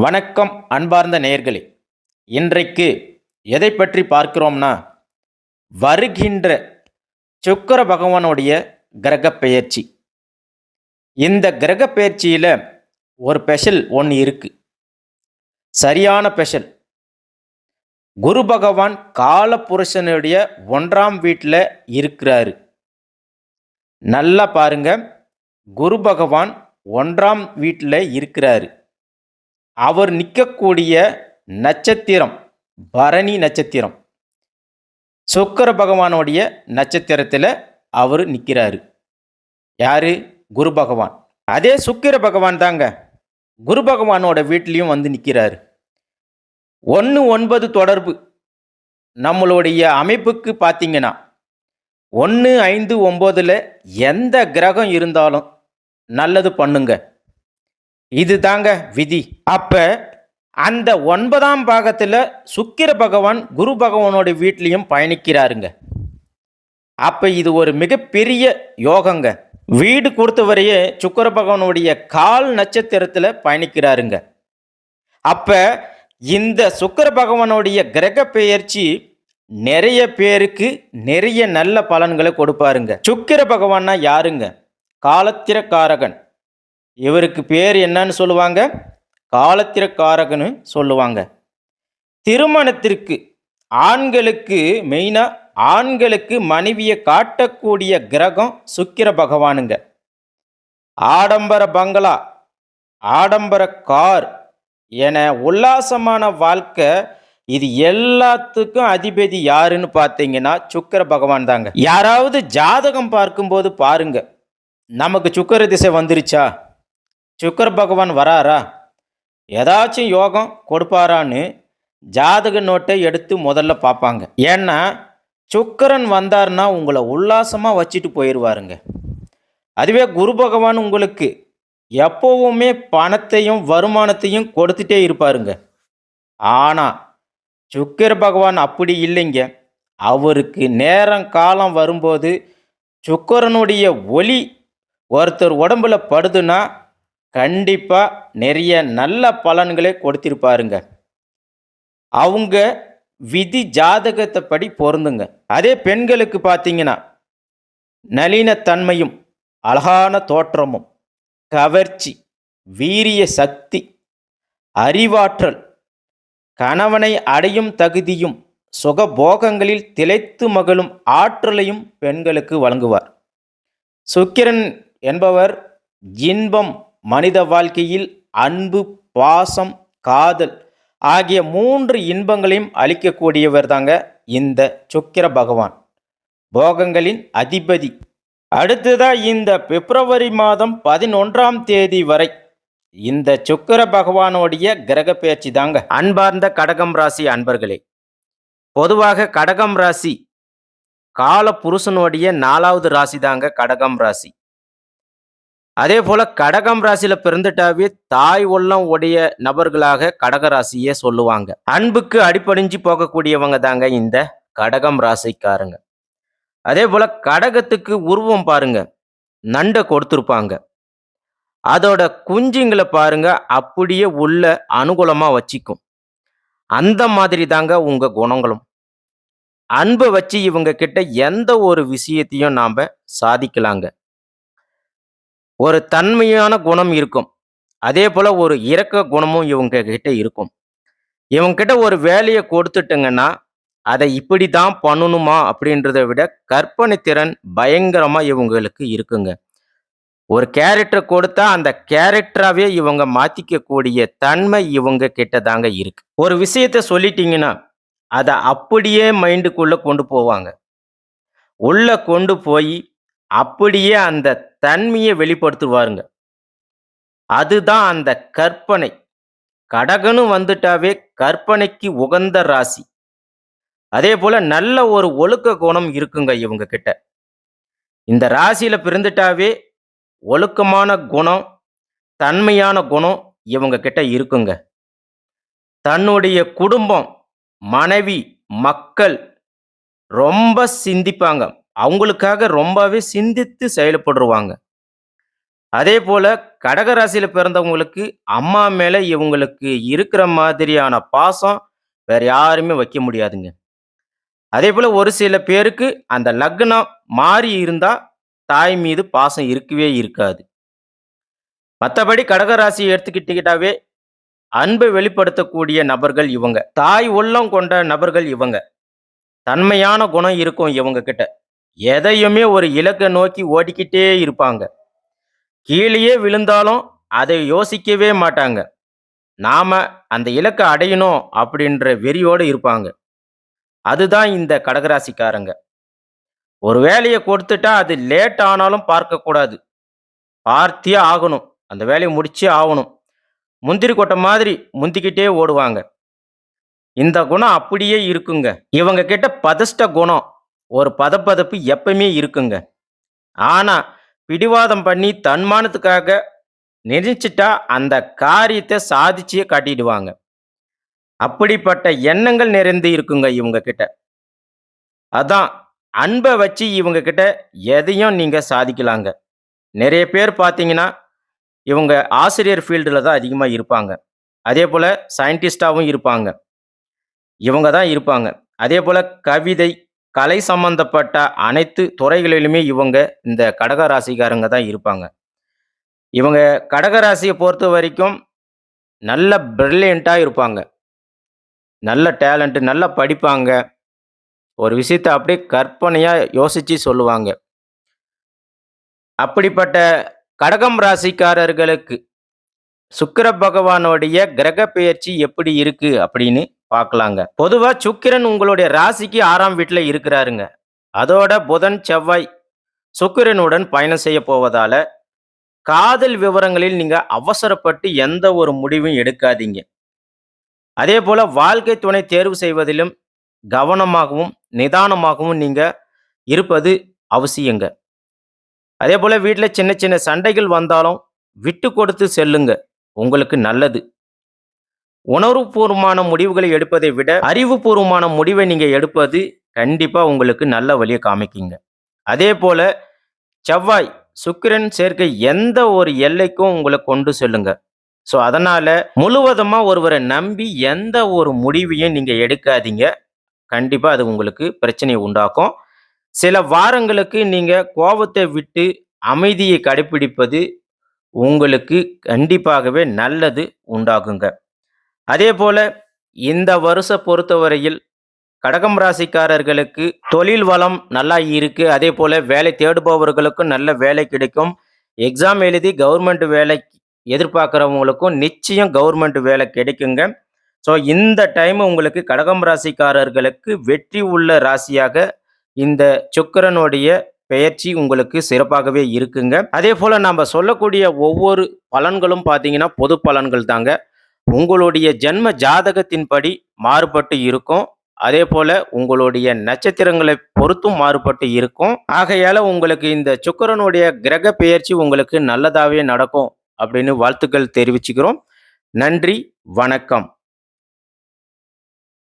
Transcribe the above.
வணக்கம் அன்பார்ந்த நேயர்களே. இன்றைக்கு எதை பற்றி பார்க்கிறோம்னா, வருகின்ற சுக்கிர பகவானுடைய கிரகப் பெயர்ச்சி. இந்த கிரகப் பெயர்ச்சியில ஒரு ஸ்பெஷல் ஒன்று இருக்கு. சரியான ஸ்பெஷல். குரு பகவான் காலபுருஷனுடைய 1ஆம் வீட்டில் இருக்கிறாரு. நல்லா பாருங்க, குரு பகவான் 1ஆம் வீட்டில் இருக்கிறாரு. அவர் நிற்கக்கூடிய நட்சத்திரம் பரணி நட்சத்திரம். சுக்கிர பகவானுடைய நட்சத்திரத்தில் அவர் நிற்கிறாரு. யாரு? குரு பகவான். அதே சுக்கிர பகவான் தாங்க குரு பகவானோட வீட்லேயும் வந்து நிற்கிறாரு. 1-9 தொடர்பு நம்மளுடைய அமைப்புக்கு பார்த்தீங்கன்னா 1-5-9 எந்த கிரகம் இருந்தாலும் நல்லது பண்ணுங்க. இது தாங்க விதி. அப்ப அந்த 9ஆம் பாகத்தில் சுக்கிர பகவான் குரு பகவானோட வீட்லேயும் பயணிக்கிறாருங்க. அப்ப இது ஒரு மிகப்பெரிய யோகங்க. வீடு கொடுத்தவரையே சுக்கிர பகவானுடைய கால் நட்சத்திரத்தில் பயணிக்கிறாருங்க. அப்ப இந்த சுக்கிர பகவானுடைய கிரக பெயர்ச்சி நிறைய பேருக்கு நிறைய நல்ல பலன்களை கொடுப்பாருங்க. சுக்கிர பகவான்னா யாருங்க? காலத்திரக்காரகன். இவருக்கு பேர் என்னன்னு சொல்லுவாங்க? காலத்திரக்காரகன்னு சொல்லுவாங்க. திருமணத்திற்கு ஆண்களுக்கு மெயினாக ஆண்களுக்கு மனைவியை காட்டக்கூடிய கிரகம் சுக்கிர பகவானுங்க. ஆடம்பர பங்களா, ஆடம்பர கார் என உல்லாசமான வாழ்க்கை, இது எல்லாத்துக்கும் அதிபதி யாருன்னு பார்த்தீங்கன்னா சுக்கிர பகவான் தாங்க. யாராவது ஜாதகம் பார்க்கும்போது பாருங்க, நமக்கு சுக்கிர திசை வந்துருச்சா, சுக்கிர பகவான் வராரா, ஏதாச்சும் யோகம் கொடுப்பாரான்னு ஜாதக நோட்டை எடுத்து முதல்ல பார்ப்பாங்க. ஏன்னா சுக்கிரன் வந்தார்னா உங்களை உல்லாசமாக வச்சுட்டு போயிடுவாருங்க. அதுவே குரு பகவான் உங்களுக்கு எப்போவுமே பணத்தையும் வருமானத்தையும் கொடுத்துட்டே இருப்பாருங்க. ஆனால் சுக்கிர பகவான் அப்படி இல்லைங்க. அவருக்கு நேரம் காலம் வரும்போது சுக்கிரனுடைய ஒளி ஒருத்தர் உடம்புல படுதுன்னா கண்டிப்பாக நிறைய நல்ல பலன்களை கொடுத்திருப்பாருங்க. அவங்க விதி ஜாதகத்தை படி பொருந்துங்க. அதே பெண்களுக்கு பார்த்தீங்கன்னா நளினத்தன்மையும் அழகான தோற்றமும் கவர்ச்சி, வீரிய சக்தி, அறிவாற்றல், கணவனை அடையும் தகுதியும் சுகபோகங்களில் திளைத்து மகிழும் ஆற்றலையும் பெண்களுக்கு வழங்குவார். சுக்கிரன் என்பவர் இன்பம், மனித வாழ்க்கையில் அன்பு, பாசம், காதல் ஆகிய 3 இன்பங்களையும் அளிக்கக்கூடியவர் தாங்க இந்த சுக்கிர பகவான், போகங்களின் அதிபதி. அடுத்ததாக இந்த பிப்ரவரி மாதம் 11ஆம் தேதி வரை இந்த சுக்கிர பகவானுடைய கிரக பெயர்ச்சி தாங்க. அன்பார்ந்த கடகம் ராசி அன்பர்களே, பொதுவாக கடகம் ராசி கால புருஷனுடைய 4வது ராசி தாங்க கடகம் ராசி. அதே போல கடகம் ராசியில பிறந்துட்டாவே தாய் உள்ளம் உடைய நபர்களாக கடகராசியே சொல்லுவாங்க. அன்புக்கு அடிபணிஞ்சு போகக்கூடியவங்க தாங்க இந்த கடகம் ராசிக்காரங்க. அதே போல கடகத்துக்கு உருவம் பாருங்க, நண்டை கொடுத்துருப்பாங்க. அதோட குஞ்சுங்களை பாருங்க, அப்படியே உள்ள அனுகூலமா வச்சிக்கும். அந்த மாதிரி தாங்க உங்க குணங்களும். அன்பை வச்சு இவங்க கிட்ட எந்த ஒரு விஷயத்தையும் நாம சாதிக்கலாங்க. ஒரு தன்மையான குணம் இருக்கும். அதே போல ஒரு இரக்க குணமும் இவங்க கிட்ட இருக்கும். இவங்க கிட்ட ஒரு வேலையை கொடுத்துட்டுங்கன்னா அதை இப்படி தான் பண்ணணுமா அப்படின்றத விட கற்பனை திறன் பயங்கரமா இவங்களுக்கு இருக்குங்க. ஒரு கேரக்டர் கொடுத்தா அந்த கேரக்டராகவே இவங்க மாத்திக்கக்கூடிய தன்மை இவங்க கிட்ட தாங்க இருக்கு. ஒரு விஷயத்த சொல்லிட்டீங்கன்னா அதை அப்படியே மைண்டுக்குள்ள கொண்டு போவாங்க. உள்ள கொண்டு போய் அப்படியே அந்த தன்மையை வெளிப்படுத்துவாருங்க. அதுதான் அந்த கற்பனை. கடகன்னு வந்துட்டாவே கற்பனைக்கு உகந்த ராசி. அதே போல நல்ல ஒரு ஒழுக்க குணம் இருக்குங்க இவங்க கிட்ட. இந்த ராசியில பிறந்துட்டாவே ஒழுக்கமான குணம், தன்மையான குணம் இவங்க கிட்ட இருக்குங்க. தன்னுடைய குடும்பம், மனைவி, மக்கள் ரொம்ப சிந்திப்பாங்க. அவங்களுக்காக ரொம்பவே சிந்தித்து செயல்படுவாங்க. அதே போல கடக ராசியில பிறந்தவங்களுக்கு அம்மா மேல இவங்களுக்கு இருக்கிற மாதிரியான பாசம் வேற யாருமே வைக்க முடியாதுங்க. அதே போல ஒரு சில பேருக்கு அந்த லக்னம் மாறி இருந்தா தாய் மீது பாசம் இருக்கவே இருக்காது. மத்தபடி கடக ராசிய எடுத்துக்கிட்டீங்கட்டாவே அன்பை வெளிப்படுத்தக்கூடிய நபர்கள் இவங்க. தாய் உள்ளம் கொண்ட நபர்கள் இவங்க. தன்மையான குணம் இருக்கும் இவங்க கிட்ட. எதையுமே ஒரு இலக்க நோக்கி ஓடிக்கிட்டே இருப்பாங்க. கீழேயே விழுந்தாலும் அதை யோசிக்கவே மாட்டாங்க. நாம அந்த இலக்க அடையணும் அப்படின்ற வெறியோட இருப்பாங்க. அதுதான் இந்த கடகராசிக்காரங்க. ஒரு வேலைய கொடுத்துட்டா அது லேட் ஆனாலும் பார்க்கக்கூடாது. பார்த்தே ஆகணும். அந்த வேலைய முடிச்சே ஆவணும். முந்திரி கொட்டை மாதிரி முந்திக்கிட்டே ஓடுவாங்க. இந்த குணம் அப்படியே இருக்குங்க. இவங்க கிட்ட பதஷ்ட குணம், ஒரு பதபதப்பு எப்பவுமே இருக்குங்க. ஆனா, பிடிவாதம் பண்ணி தன்மானத்துக்காக நினைச்சிட்டா அந்த காரியத்த சாதிச்சே காட்டிடுவாங்க. அப்படிப்பட்ட எண்ணங்கள் நிறைந்து இருக்குங்க இவங்க கிட்ட. அதான் அன்ப வச்சு இவங்க கிட்ட எதையும் நீங்க சாதிக்கலாங்க. நெறைய பேர் பார்த்தீங்கன்னா, இவங்க ஆசிரியர் ஃபீல்டுல தான் அதிகமா இருப்பாங்க. அதேபோல சயின்டிஸ்ட்டாவும் இருப்பாங்க. இவங்க தான் இருப்பாங்க. அதேபோல கவிதை, கலை சம்பந்தப்பட்ட அனைத்து துறைகளிலுமே இவங்க இந்த கடக ராசிக்காரங்க தான் இருப்பாங்க. இவங்க கடக ராசிய பொறுத்தவரைக்கும் நல்ல பிரில்லியன்ட்டா இருப்பாங்க. நல்ல டேலண்ட், நல்லா படிப்பாங்க. ஒரு விஷயத்த அப்படியே கற்பனையா யோசிச்சு சொல்லுவாங்க. அப்படிப்பட்ட கடகம் ராசிக்காரர்களுக்கு சுக்கிர பகவானுடைய கிரக பெயர்ச்சி எப்படி இருக்கு அப்படின்னு பார்க்கலாங்க. பொதுவா சுக்கிரன் உங்களுடைய ராசிக்கு 6ஆம் வீட்ல இருக்கிறாருங்க. அதோட புதன், செவ்வாய் சுக்கிரனுடன் பயணம் செய்ய போவதால, காதல் விவரங்களில் நீங்க அவசரப்பட்டு எந்த ஒரு முடிவும் எடுக்காதீங்க. அதேபோல வாழ்க்கை துணை தேர்வு செய்வதிலும் கவனமாகவும், நிதானமாகவும் நீங்க இருப்பது அவசியங்க. அதேபோல வீட்ல சின்ன சின்ன சண்டைகள் வந்தாலும் விட்டு கொடுத்து செல்லுங்க. உங்களுக்கு நல்லது. உணர்வுபூர்வமான முடிவுகளை எடுப்பதை விட, அறிவுபூர்வமான முடிவை நீங்க எடுப்பது கண்டிப்பா உங்களுக்கு நல்ல வழிய காமிக்குங்க. அதேபோல செவ்வாய், சுக்கிரன் சேர்க்கை எந்த ஒரு எல்லைக்கும் உங்கள கொண்டு செல்லுங்க. ஸோ, அதனால முழுவதுமா ஒருவர நம்பி எந்த ஒரு முடிவையும் நீங்க எடுக்காதீங்க. கண்டிப்பா அது உங்களுக்கு பிரச்சனைய உண்டாக்கும். சில வாரங்களுக்கு நீங்க கோபத்தை விட்டு அமைதியை கடைப்பிடிப்பது உங்களுக்கு கண்டிப்பாகவே நல்லது உண்டாகுங்க. அதேபோல இந்த வருஷம் பொறுத்தவரையில் கடகம் ராசிக்காரர்களுக்கு தொழில் வளம் நல்லா இருக்கு. அதேபோல வேலை தேடுபவர்களுக்கும் நல்ல வேலை கிடைக்கும். எக்ஸாம் எழுதி கவர்மெண்ட் வேலை எதிர்பார்க்கிறவங்களுக்கும் நிச்சயம் கவர்மெண்ட் வேலை கிடைக்குங்க. ஸோ இந்த டைம் உங்களுக்கு கடகம் ராசிக்காரர்களுக்கு வெற்றி உள்ள ராசியாக இந்த சுக்கிரனுடைய பெயர்ச்சி உங்களுக்கு சிறப்பாகவே இருக்குங்க. அதேபோல நாம சொல்லக்கூடிய ஒவ்வொரு பலன்களும் பார்த்தீங்கன்னா, பொது பலன்கள் தாங்க. உங்களுடைய ஜென்ம ஜாதகத்தின்படி மாறுபட்டு இருக்கும். அதேபோல உங்களுடைய நட்சத்திரங்களை பொறுத்தும் மாறுபட்டு இருக்கும். ஆகையால உங்களுக்கு இந்த சுக்கிரனுடைய கிரக பெயர்ச்சி உங்களுக்கு நல்லதாவே நடக்கும் அப்படின்னு வாழ்த்துக்கள் தெரிவிச்சுக்கிறோம். நன்றி, வணக்கம்.